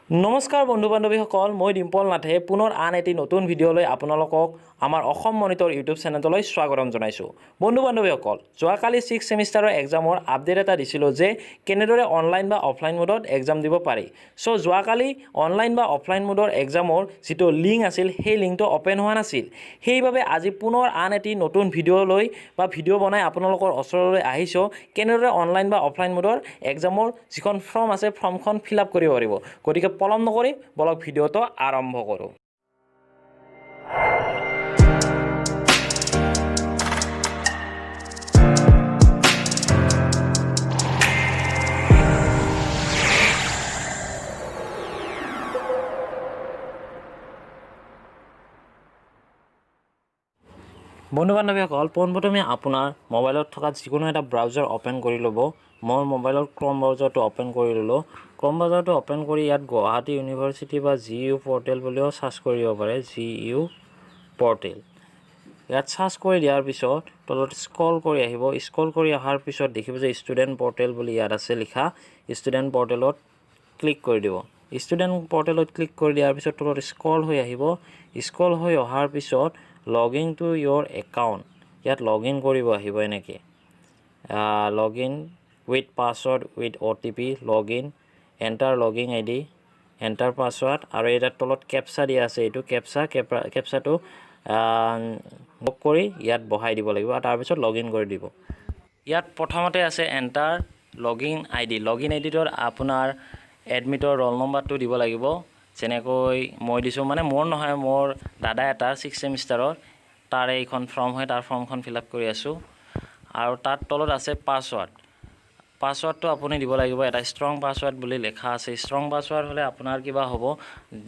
নমস্কাৰ বন্ধু বান্ধৱীসকল, মই ডিম্পল নাথে পুনৰ আন এটি নতুন ভিডিঅ'লৈ আপোনালোকক আমাৰ অসম মনিটৰ ইউটিউব চেনেললৈ স্বাগতম জনাইছোঁ। বন্ধু বান্ধৱীসকল, যোৱাকালি 6th ছেমিষ্টাৰৰ এক্সামৰ আপডেট এটা দিছিলোঁ যে কেনেদৰে অনলাইন বা অফলাইন মোডত এক্সাম দিব পাৰি। সো যোৱাকালি অনলাইন বা অফলাইন মোডৰ এক্সামৰ যিটো লিংক আছিল সেই লিংকটো অপেন হোৱা নাছিল। সেইবাবে আজি পুনৰ আন এটি নতুন ভিডিঅ'লৈ বা ভিডিঅ' বনাই আপোনালোকৰ ওচৰলৈ আহিছোঁ কেনেদৰে অনলাইন বা অফলাইন মোডৰ এক্সামৰ যিখন ফৰ্ম আছে ফৰ্মখন ফিল আপ কৰিব পাৰিব। গতিকে পলম নকৰি বলক ভিডিঅ'টো আৰম্ভ কৰোঁ। বন্ধু বান্ধৱীসকল, পোনপ্ৰথমে আপোনাৰ মোবাইলত থকা যিকোনো এটা ব্ৰাউজাৰ অপেন কৰি ল'ব। মই মোবাইলত ক্ৰম ব্ৰাউজাৰটো অপেন কৰি ল'লোঁ। ক্ৰম ব্ৰাউজাৰটো অপেন কৰি ইয়াত গুৱাহাটী ইউনিভাৰ্চিটি বা GU পৰ্টেল বুলিও চাৰ্চ কৰিব পাৰে। GU পৰ্টেল ইয়াত চাৰ্চ কৰি দিয়াৰ পিছত তলত স্ক্ৰল কৰি আহিব। স্ক্ৰল কৰি অহাৰ পিছত দেখিব যে ষ্টুডেণ্ট পৰ্টেল বুলি ইয়াত আছে লিখা। ষ্টুডেণ্ট পৰ্টেলত ক্লিক কৰি দিব। ষ্টুডেণ্ট পৰ্টেলত ক্লিক কৰি দিয়াৰ পিছত তলত স্ক্ৰল হৈ আহিব। স্ক্ৰল হৈ অহাৰ পিছত লগিন টু ইয়'ৰ একাউণ্ট ইয়াত লগিন কৰিব আহিব। এনেকৈ login with password with OTP login enter login ID enter password আৰু ইয়াত তলত কেপচা দিয়া আছে। এইটো কেপচাটো বুক কৰি ইয়াত বহাই দিব লাগিব আৰু তাৰপিছত লগিন কৰি দিব। ইয়াত প্ৰথমতে আছে এণ্টাৰ লগিন ID। লগিন আইডিটোত আপোনাৰ এডমিটৰ ৰোল নম্বৰটো দিব লাগিব। যেনেকৈ মই দিছোঁ, মানে মোৰ নহয়, মোৰ দাদা এটা 6th ছেমিষ্টাৰৰ তাৰে এইখন ফৰ্ম হয়, তাৰ ফৰ্মখন ফিল আপ কৰি আছোঁ। আৰু তাত তলত আছে পাছৱৰ্ডটো আপুনি দিব লাগিব। এটা ষ্ট্ৰং পাছৱৰ্ড বুলি লিখা আছে। ষ্ট্ৰং পাছৱৰ্ড হ'লে আপোনাৰ কিবা হ'ব,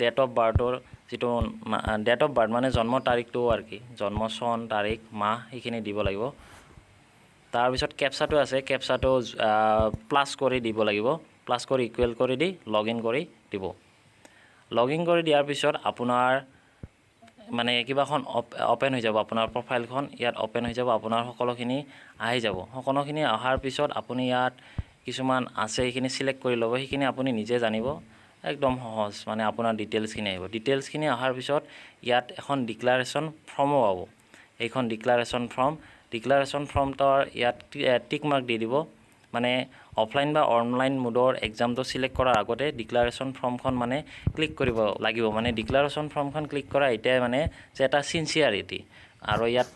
ডেট অফ বাৰ্থৰ যিটো ডেট অফ বাৰ্থ মানে জন্মৰ তাৰিখটো আৰু কি, জন্ম চন তাৰিখ মাহ সেইখিনি দিব লাগিব। তাৰপিছত কেপচাটো আছে, কেপচাটো প্লাছ কৰি দিব লাগিব। প্লাছ কৰি ইকুৱেল কৰি দি লগিন কৰি দিব। লগিন কৰি দিয়াৰ পিছত আপোনাৰ মানে কিবাখন অপেন হৈ যাব। আপোনাৰ প্ৰফাইলখন ইয়াত অপেন হৈ যাব। আপোনাৰ সকলোখিনি আহি যাব। সকলোখিনি অহাৰ পিছত আপুনি ইয়াত কিছুমান আছে সেইখিনি চিলেক্ট কৰি ল'ব। সেইখিনি আপুনি নিজে জানিব, একদম সহজ। মানে আপোনাৰ ডিটেইলছখিনি আহিব। ডিটেইলছখিনি অহাৰ পিছত ইয়াত এখন ডিক্লাৰেশ্যন ফৰ্মো পাব। এইখন ডিক্লাৰেশ্যন ফৰ্মটোৰ ইয়াত টিক মাৰ্ক দি দিব। মানে অফলাইন বা অনলাইন মোডৰ এক্সামটো চিলেক্ট কৰাৰ আগতে ডিক্লাৰেশ্যন ফৰ্মখন মানে ক্লিক কৰিব লাগিব। মানে ডিক্লাৰেশ্যন ফৰ্মখন ক্লিক কৰা এতিয়াই মানে যে এটা চিনচিয়াৰিটি। আৰু ইয়াত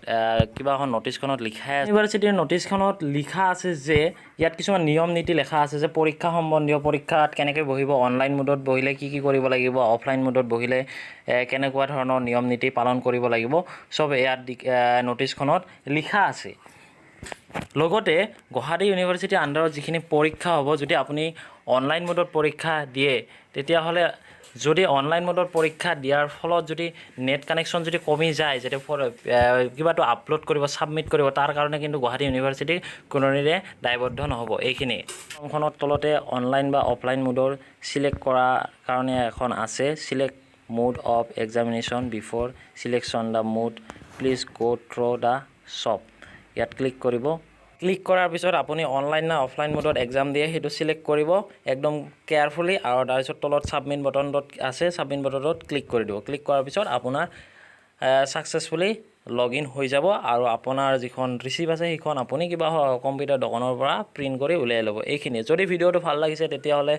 কিবা এখন নটিছখনত লিখা আছে, ইউনিভাৰ্চিটিৰ নটিছখনত লিখা আছে যে ইয়াত কিছুমান নিয়ম নীতি লিখা আছে যে পৰীক্ষা সম্বন্ধীয়, পৰীক্ষাত কেনেকৈ বহিব, অনলাইন মোডত বহিলে কি কৰিব লাগিব, অফলাইন মোডত বহিলে কেনেকুৱা ধৰণৰ নিয়ম নীতি পালন কৰিব লাগিব, চব ইয়াত নটিছখনত লিখা আছে। লগতে গুৱাহাটী ইউনিভাৰ্চিটিৰ আণ্ডাৰত যিখিনি পৰীক্ষা হ'ব, যদি আপুনি অনলাইন মোডত পৰীক্ষা দিয়ে তেতিয়াহ'লে যদি অনলাইন মোডত পৰীক্ষা দিয়াৰ ফলত যদি নেট কানেকশ্যন যদি কমি যায়, যদি কিবাটো আপলোড কৰিব, ছাবমিট কৰিব, তাৰ কাৰণে কিন্তু গুৱাহাটী ইউনিভাৰ্চিটি কোনোদিনে দায়বদ্ধ নহ'ব। এইখিনি ফৰ্মখনত তলতে অনলাইন বা অফলাইন মোডৰ চিলেক্ট কৰাৰ কাৰণে এখন আছে, select mode of examination before selection the mode please গ' থ্ৰু দ্য শ্বপ। ইয়াত ক্লিক কৰিব। ক্লিক কৰাৰ পিছত আপুনি অনলাইন না অফলাইন মোডত এক্সাম দিয়ে সেইটো চিলেক্ট কৰিব একদম কেয়াৰফুলি। আৰু তাৰপিছত তলত ছাবমিট বটনটোত আছে, ছাবমিট বটনটোত ক্লিক কৰি দিব। ক্লিক কৰাৰ পিছত আপোনাৰ ছাকচেছফুলি লগিন হৈ যাব। আৰু আপোনাৰ যিখন ৰিচিপ্ট আছে সেইখন আপুনি কিবা কম্পিউটাৰ দোকানৰ পৰা প্ৰিণ্ট কৰি উলিয়াই ল'ব। এইখিনিয়ে। যদি ভিডিঅ'টো ভাল লাগিছে তেতিয়াহ'লে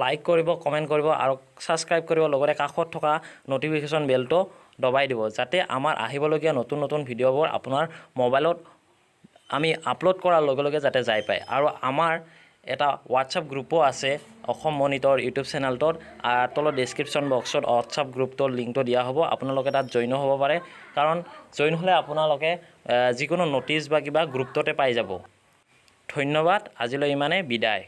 লাইক কৰিব, কমেণ্ট কৰিব আৰু ছাবস্ক্ৰাইব কৰিব। লগতে কাষত থকা ন'টিফিকেশ্যন বেলটো দবাই দিব, যাতে আমাৰ আহিবলগীয়া নতুন নতুন ভিডিঅ'বোৰ আপোনাৰ মোবাইলত আমি আপলোড কৰাৰ লগে লগে যাতে যাই পায়। আৰু আমাৰ এটা হোৱাটছআপ গ্ৰুপো আছে অসম মনিটৰ ইউটিউব চেনেলটোত। তলত ডেছক্ৰিপশ্যন বক্সত হোৱাটছআপ গ্ৰুপটোৰ লিংকটো দিয়া হ'ব। আপোনালোকে তাত জইনো হ'ব পাৰে, কাৰণ জইন হ'লে আপোনালোকে যিকোনো ন'টিছ বা কিবা গ্ৰুপটোতে পাই যাব। ধন্যবাদ। আজিলৈ ইমানে, বিদায়।